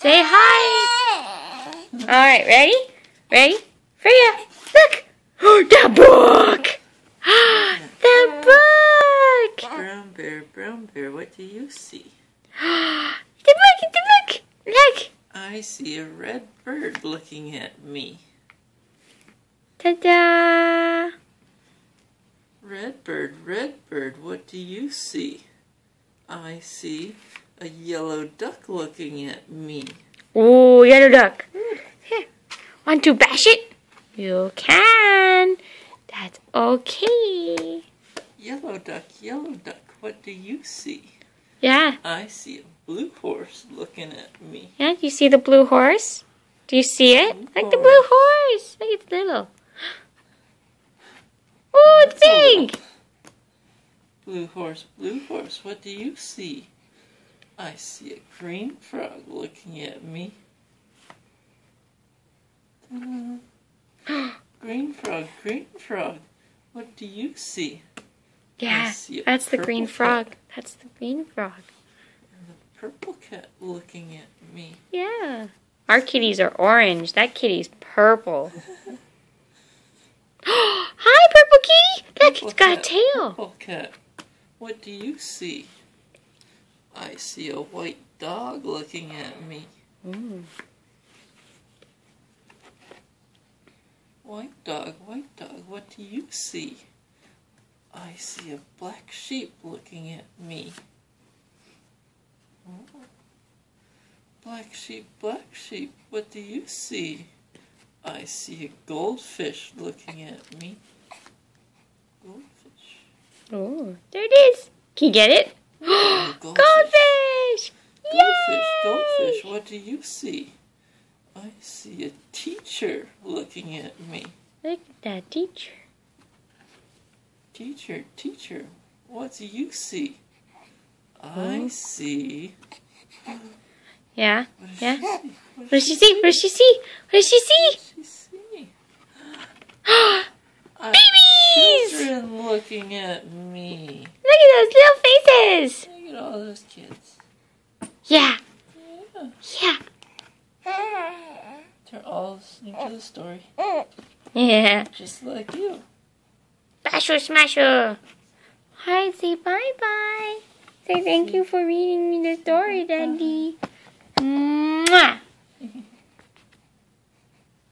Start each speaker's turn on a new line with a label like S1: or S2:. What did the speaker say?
S1: Say hi. All right, ready? Ready? Freya, look. The book. The book.
S2: Brown bear, what do you see?
S1: The book. Look.
S2: I see a red bird looking at me.
S1: Ta-da.
S2: Red bird, what do you see? I see a yellow duck looking at me.
S1: Oh, yellow duck. Here. Want to bash it? You can. That's okay.
S2: Yellow duck, what do you see?
S1: Yeah.
S2: I see a blue horse looking at me.
S1: Yeah, do you see the blue horse? Do you see it? Like the blue horse. Look, it's little. Oh, it's big.
S2: Blue horse, what do you see? I see a green frog looking at me. Green frog, what do you see?
S1: Yeah, that's the green frog. That's the green frog.
S2: And the purple cat looking at me.
S1: Yeah. Our kitties are orange. That kitty's purple. Hi, purple kitty. Look, it's got a tail.
S2: Purple cat, what do you see? I see a white dog looking at me.
S1: Mm.
S2: White dog, what do you see? I see a black sheep looking at me. Oh. Black sheep, what do you see? I see a goldfish looking at me. Goldfish.
S1: Oh, there it is. Can you get it?
S2: Oh,
S1: Goldfish!
S2: Goldfish, what do you see? I see a teacher looking at me.
S1: Look at that teacher.
S2: Teacher, what do you see? I see...
S1: Yeah, yeah.
S2: What does she
S1: see? What does she see? Babies!
S2: Children looking at me.
S1: Look at those little faces.
S2: Look at all those kids.
S1: Yeah.
S2: They're all listening to the story.
S1: Yeah.
S2: Just like you.
S1: Basher smasher. Hi, say bye-bye. Say thank you for reading me the story, Daddy. Mwah.